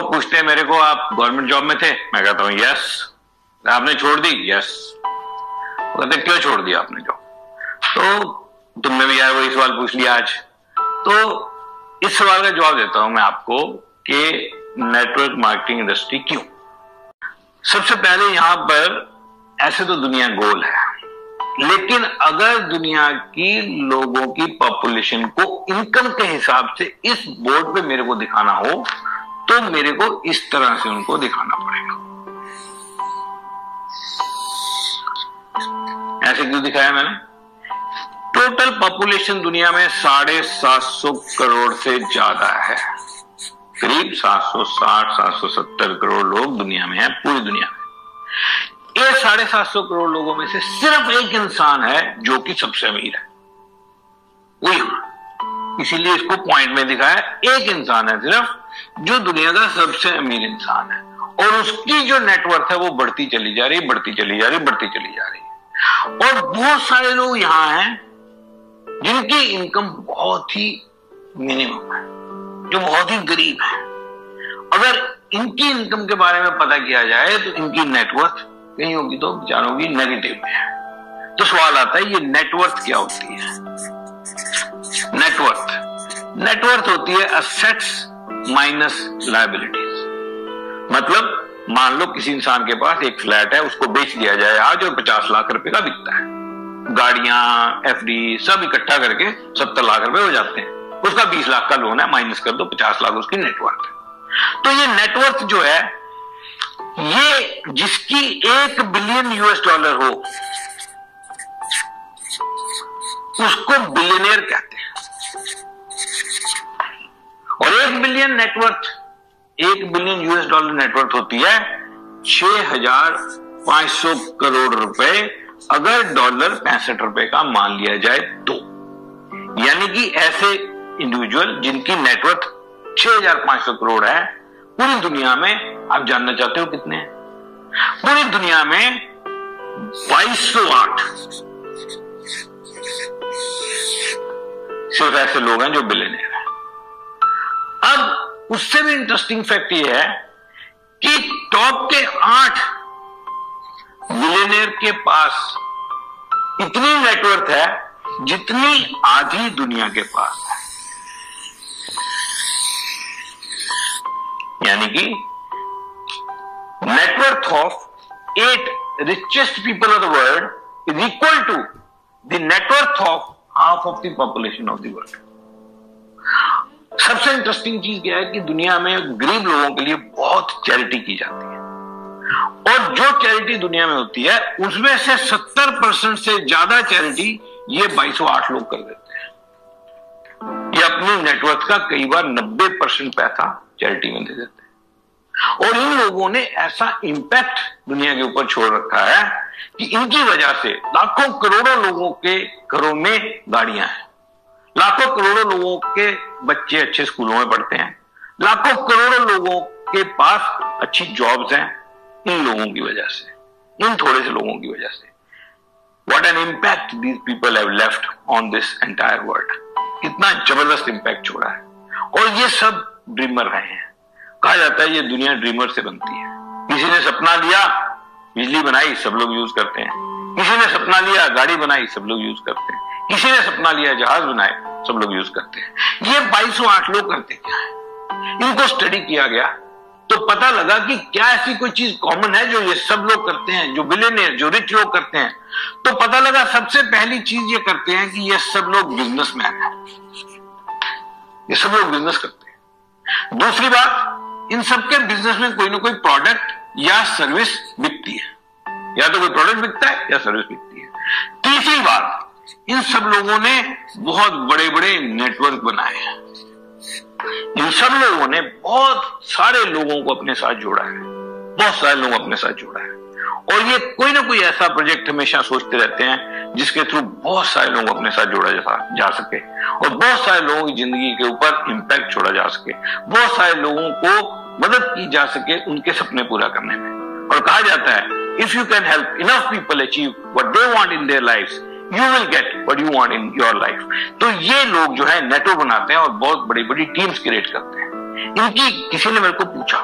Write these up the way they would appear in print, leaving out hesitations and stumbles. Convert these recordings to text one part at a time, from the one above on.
लोग पूछते हैं मेरे को, आप गवर्नमेंट जॉब में थे? मैं कहता हूं यस। आपने छोड़ दी? यस। कहते क्यों छोड़ दिया आपने जॉब? तो तुमने भी यार वही सवाल पूछ लिया आज। तो इस सवाल का जवाब देता हूं मैं आपको कि नेटवर्क मार्केटिंग इंडस्ट्री क्यों। सबसे पहले यहां पर ऐसे तो दुनिया गोल है, लेकिन अगर दुनिया की लोगों की पॉपुलेशन को इनकम के हिसाब से इस बोर्ड पे मेरे को दिखाना हो तो मेरे को इस तरह से उनको दिखाना पड़ेगा। ऐसे क्यों दिखाया मैंने? टोटल पॉपुलेशन दुनिया में 750 करोड़ से ज्यादा है, करीब 760-770 करोड़ लोग दुनिया में हैं, पूरी दुनिया में। ये 750 करोड़ लोगों में से सिर्फ एक इंसान है जो कि सबसे अमीर है, वही। इसीलिए इसको पॉइंट में दिखाया, एक इंसान है सिर्फ जो दुनिया का सबसे अमीर इंसान है, और उसकी जो नेटवर्थ है वो बढ़ती चली जा रही, बढ़ती चली जा रही, बढ़ती चली जा रही है। और बहुत सारे लोग यहां हैं जिनकी इनकम बहुत ही मिनिमम है, जो बहुत ही गरीब है। अगर इनकी इनकम के बारे में पता किया जाए तो इनकी नेटवर्थ कहीं होगी तो बेचारों की नेगेटिव में है। तो सवाल आता है ये नेटवर्थ क्या होती है? नेटवर्थ होती है असेट्स माइनस लायबिलिटीज। मतलब मान लो किसी इंसान के पास एक फ्लैट है, उसको बेच दिया जाए आज और 50 लाख रुपए का बिकता है, गाड़ियां, एफडी सब इकट्ठा करके 70 लाख रुपए हो जाते हैं, उसका 20 लाख का लोन है, माइनस कर दो 50 लाख उसकी नेटवर्थ है। तो ये नेटवर्थ जो है, ये जिसकी 1 बिलियन US डॉलर हो उसको बिलियनियर कहते हैं। और 1 billion net worth, 1 billion US dollar net worth होती है 6500 करोड़ रुपए, अगर डॉलर 65 रुपए का मान लिया जाए तो। यानी कि ऐसे इंडिविजुअल जिनकी नेटवर्थ 6500 करोड़ है पूरी दुनिया में, आप जानना चाहते हो कितने हैं? पूरी दुनिया में 2208 सिर्फ ऐसे लोग हैं जो बिलियनियर हैं। अब उससे भी इंटरेस्टिंग फैक्ट यह है कि टॉप के 8 बिलियनियर के पास इतनी नेटवर्थ है जितनी आधी दुनिया के पास है। यानी कि net worth of 8 richest people of the world is equal to the net worth of half of the population of the world. सबसे इंटरेस्टिंग चीज क्या है कि दुनिया में गरीब लोगों के लिए बहुत चैरिटी की जाती है, और जो चैरिटी दुनिया में होती है उसमें से 70% से ज्यादा चैरिटी ये 2208 लोग कर देते हैं। ये अपनी नेटवर्थ का कई बार 90% पैसा चैरिटी में दे देते हैं। और इन लोगों ने ऐसा इंपैक्ट दुनिया के ऊपर छोड़ रखा है कि इनकी वजह से लाखों करोड़ों लोगों के घरों में गाड़ियां हैं, लाखों करोड़ों लोगों के बच्चे अच्छे स्कूलों में पढ़ते हैं, लाखों करोड़ों लोगों के पास अच्छी जॉब्स हैं, इन लोगों की वजह से, इन थोड़े से लोगों की वजह से। What an impact these people have left on this entire world. कितना जबरदस्त इंपैक्ट छोड़ा है। और ये सब ड्रीमर रहे हैं। कहा जाता है ये दुनिया ड्रीमर से बनती है। किसी ने सपना लिया, बिजली बनाई, सब लोग यूज करते हैं। किसी ने सपना लिया, गाड़ी बनाई, सब लोग यूज करते हैं। किसी ने सपना लिया, जहाज बनाए, सब लोग यूज करते हैं। ये 2208 लोग करते क्या है? इनको स्टडी किया गया तो पता लगा कि क्या ऐसी कोई चीज कॉमन है जो ये सब लोग करते हैं, जो बिलियनियर, जो रिच लोग करते हैं। तो पता लगा सबसे पहली चीज ये करते हैं कि ये सब लोग बिजनेसमैन हैं, ये सब लोग बिजनेस करते हैं। दूसरी बात, इन सबके बिजनेस में कोई ना कोई प्रोडक्ट या सर्विस बिकती है, या तो कोई प्रोडक्ट बिकता है या सर्विस बिकती है। तीसरी बात, इन सब लोगों ने बहुत बड़े बड़े नेटवर्क बनाए हैं। इन सब लोगों ने बहुत सारे लोगों को अपने साथ जोड़ा है, बहुत सारे लोग अपने साथ जोड़ा है। और ये कोई ना कोई ऐसा प्रोजेक्ट हमेशा सोचते रहते हैं जिसके थ्रू बहुत सारे लोग अपने साथ जोड़ा जा सके, और बहुत सारे लोगों की जिंदगी के ऊपर इंपैक्ट छोड़ा जा सके, बहुत सारे लोगों को मदद की जा सके उनके सपने पूरा करने में। और कहा जाता है, if you can help enough people achieve what they want in their lives, you will get what you want in your life. तो ये लोग जो है नेटवर्क बनाते हैं और बहुत बड़ी बड़ी टीम्स क्रिएट करते हैं। इनकी किसी ने मेरे को पूछा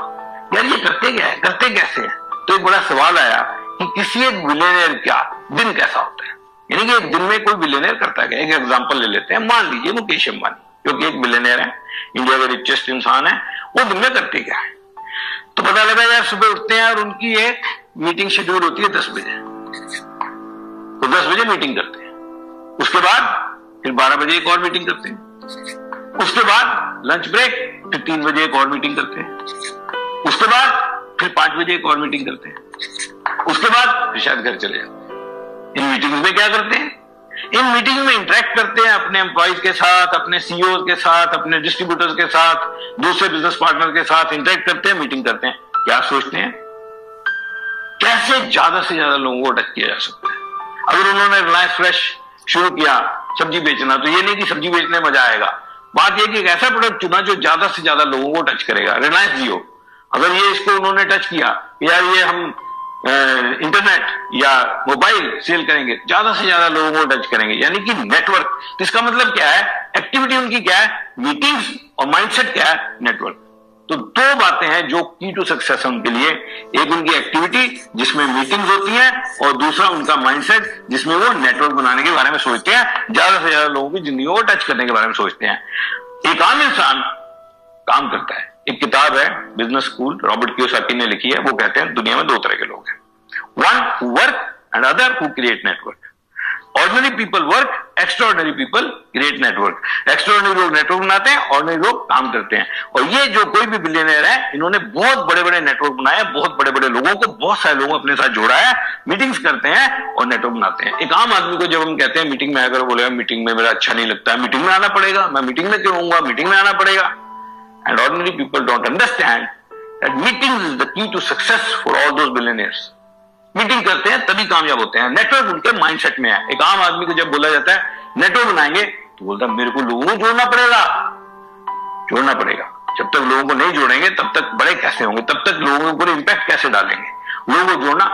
यार ये करते क्या है, करते कैसे हैं? तो एक बड़ा सवाल आया कि किसी एक बिलियनियर का दिन कैसा होता है, यानी कि एक दिन में कोई बिलियनियर करता है। एक एग्जांपल ले लेते हैं, मान लीजिए मुकेश अंबानी, जो कि एक बिलियनियर है, इंडिया का रिचेस्ट इंसान है, वो दिन में करते क्या है? तो पता लगा यार सुबह उठते हैं और उनकी एक मीटिंग शेड्यूल होती है 10 बजे, तो 10 बजे मीटिंग करते हैं। उसके बाद फिर 12 बजे एक और मीटिंग करते हैं, उसके बाद लंच ब्रेक, फिर 3 बजे एक और मीटिंग करते हैं, उसके बाद फिर 5 बजे एक और मीटिंग करते हैं, उसके बाद फिर शायद घर चले जाते हैं। इन मीटिंग्स में क्या करते हैं? इन मीटिंग में इंटरेक्ट करते हैं अपने एम्प्लॉइज के साथ, अपने सीईओ के साथ, अपने डिस्ट्रीब्यूटर्स के साथ, दूसरे बिजनेस पार्टनर के साथ इंटरेक्ट करते हैं, मीटिंग करते हैं। क्या सोचते हैं कैसे ज्यादा से ज्यादा लोगों को टच किया जा सकता है? अगर उन्होंने रिलायंस फ्रेश शुरू किया सब्जी बेचना, तो ये नहीं कि सब्जी बेचने में मजा आएगा, बात यह कि एक ऐसा प्रोडक्ट चुना जो ज्यादा से ज्यादा लोगों को टच करेगा। रिलायंस जियो, अगर ये इसको उन्होंने टच किया, यार ये हम इंटरनेट या मोबाइल सेल करेंगे, ज्यादा से ज्यादा लोगों को टच करेंगे, यानी कि नेटवर्क। तो इसका मतलब क्या है? एक्टिविटी उनकी क्या है? मीटिंग्स, और माइंडसेट क्या है? नेटवर्क। तो दो बातें हैं जो की टू सक्सेस उनके लिए, एक उनकी एक्टिविटी जिसमें मीटिंग्स होती हैं, और दूसरा उनका माइंडसेट जिसमें वो नेटवर्क बनाने के बारे में सोचते हैं, ज्यादा से ज्यादा लोगों की जिंदगी को टच करने के बारे में सोचते हैं। एक आम इंसान काम करता है। एक किताब है बिजनेस स्कूल, रॉबर्ट कियोसाकी ने लिखी है, वो कहते हैं दुनिया में 2 तरह के लोग हैं, one who work and other who create network. Ordinary people work, extraordinary people create network. Extraordinary लोग नेटवर्क बनाते हैं, ऑर्डिनरी लोग काम करते हैं। और ये जो कोई भी बिलियनियर है, इन्होंने बहुत बड़े बड़े नेटवर्क बनाए, बहुत बड़े बड़े लोगों को, बहुत सारे लोगों को अपने साथ जोड़ा है, मीटिंग्स करते हैं और नेटवर्क बनाते हैं। एक आम आदमी को जब हम कहते हैं मीटिंग में आकर, बोलेगा मीटिंग में मेरा अच्छा नहीं लगता है, मीटिंग में आना पड़ेगा, मैं मीटिंग में क्यों आऊंगा, मीटिंग में आना पड़ेगा। And ordinary people don't understand that meetings is the key to success for all those billionaires. Meeting करते हैं तभी कामयाब होते हैं। नेटवर्क उनके माइंडसेट में है। एक आम आदमी को जब बोला जाता है नेटवर्क बनाएंगे, तो बोलता है मेरे को लोगों को जोड़ना पड़ेगा, जोड़ना पड़ेगा। जब तक लोगों को नहीं जोड़ेंगे तब तक बड़े कैसे होंगे, तब तक लोगों के ऊपर इंपैक्ट कैसे डालेंगे? लोगों को जोड़ना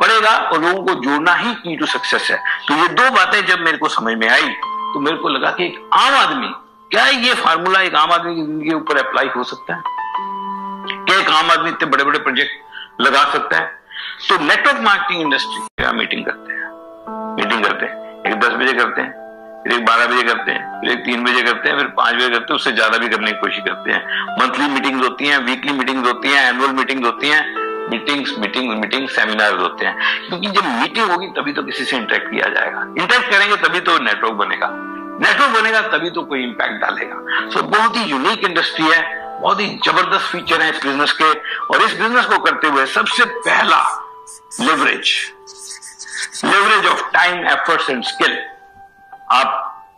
पड़ेगा, और लोगों को जोड़ना ही की टू सक्सेस है। तो ये 2 बातें जब मेरे को समझ में आई, तो मेरे को लगा कि एक आम आदमी, क्या ये फार्मूला एक आम आदमी की जिंदगी के ऊपर अप्लाई हो सकता है? क्या एक आम आदमी इतने बड़े बड़े प्रोजेक्ट लगा सकता है? तो नेटवर्क मार्केटिंग इंडस्ट्री क्या मीटिंग करते हैं, एक 10 बजे करते हैं, फिर एक 12 बजे करते हैं, फिर एक 3 बजे करते हैं, फिर 5 बजे करते हैं, उससे ज्यादा भी करने की कोशिश करते हैं। मंथली मीटिंग्स होती हैं, वीकली मीटिंग्स होती हैं, एनुअल मीटिंग्स होती हैं, मीटिंग सेमिनार होते हैं। क्योंकि जब मीटिंग होगी तभी तो किसी से इंटरेक्ट किया जाएगा, इंटरेक्ट करेंगे तभी तो नेटवर्क बनेगा, नेटवर्क बनेगा तभी तो कोई इंपैक्ट डालेगा। सो बहुत ही यूनिक इंडस्ट्री है, बहुत ही जबरदस्त फीचर है इस बिजनेस के। और इस बिजनेस को करते हुए सबसे पहला leverage of time, efforts and skill. आप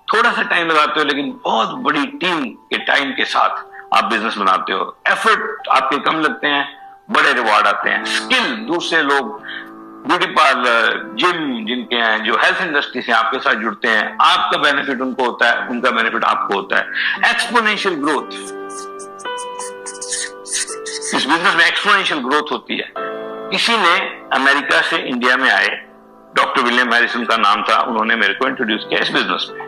थोड़ा सा टाइम लगाते हो, लेकिन बहुत बड़ी टीम के टाइम के साथ आप बिजनेस बनाते हो। एफर्ट आपके कम लगते हैं, बड़े रिवॉर्ड आते हैं। स्किल, दूसरे लोग ब्यूटी पार्लर, जिम जिनके हैं, जो हेल्थ इंडस्ट्री से आपके साथ जुड़ते हैं, आपका बेनिफिट उनको होता है, उनका बेनिफिट आपको होता है। एक्सपोनेंशियल ग्रोथ, इस बिजनेस में एक्सपोनेंशियल ग्रोथ होती है। किसी ने अमेरिका से इंडिया में आए, डॉक्टर विलियम हैरिस उनका नाम था, उन्होंने मेरे को इंट्रोड्यूस किया इस बिजनेस में,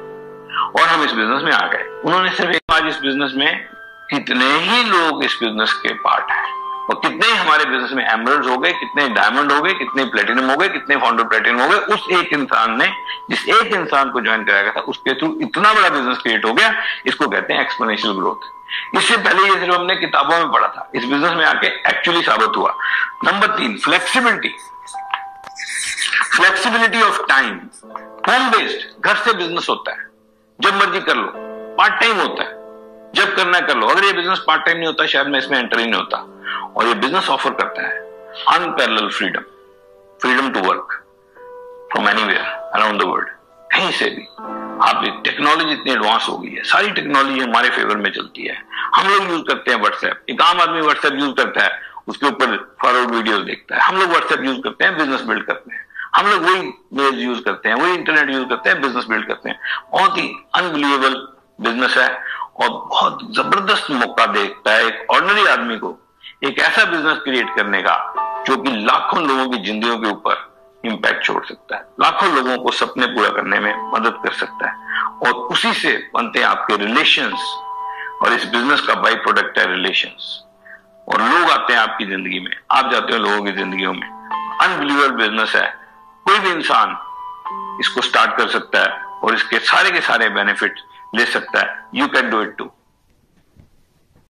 और हम इस बिजनेस में आ गए। उन्होंने सिर्फ आज इस बिजनेस में कितने ही लोग इस बिजनेस के पार्ट हैं, और कितने ही हमारे बिजनेस में एमरल्ड्स हो गए, कितने डायमंड हो गए, कितने प्लेटिनम हो गए, कितने फाउंडर प्लेटिनम हो गए, उस एक इंसान ने, जिस एक इंसान को ज्वाइन कराया गया था, उसके थ्रू इतना बड़ा बिजनेस क्रिएट हो गया। इसको कहते हैं एक्सपोनेंशियल ग्रोथ। इससे पहले ये सिर्फ हमने किताबों में पढ़ा था, इस बिजनेस में आके एक्चुअली साबित हुआ। Number 3, flexibility of time. Home based, घर से बिजनेस होता है, जब मर्जी कर लो, पार्ट टाइम होता है, जब करना कर लो। अगर ये बिजनेस पार्ट टाइम नहीं होता, शायद मैं इसमें एंटर ही नहीं होता। और ये बिजनेस ऑफर करता है unparalleled freedom to work from anywhere around the world, कहीं से भी। आप टेक्नोलॉजी इतनी एडवांस हो गई है, सारी टेक्नोलॉजी हमारे फेवर में चलती है। हम लोग यूज करते हैं व्हाट्सएप, एक आम आदमी व्हाट्सएप यूज करता है, उसके ऊपर फॉरवर्ड वीडियोस देखता है। हम लोग व्हाट्सएप यूज करते हैं, बिजनेस बिल्ड करते हैं। हम लोग वही मेल यूज करते हैं, वही इंटरनेट यूज करते हैं, बिजनेस बिल्ड करते हैं। बहुत ही अनबिलीवेबल बिजनेस है, और बहुत जबरदस्त मौका देता है एक ऑर्डिनरी आदमी को एक ऐसा बिजनेस क्रिएट करने का जो कि लाखों लोगों की जिंदगियों के ऊपर इंपैक्ट छोड़ सकता है, लाखों लोगों को सपने पूरा करने में मदद कर सकता है। और उसी से बनते हैं आपके रिलेशंस, और इस बिजनेस का बाई प्रोडक्ट है रिलेशंस। और लोग आते हैं आपकी जिंदगी में, आप जाते हो लोगों की जिंदगियों में। अनबिलीवेबल बिजनेस है, कोई भी इंसान इसको स्टार्ट कर सकता है और इसके सारे के सारे बेनिफिट ले सकता है। You can do it to.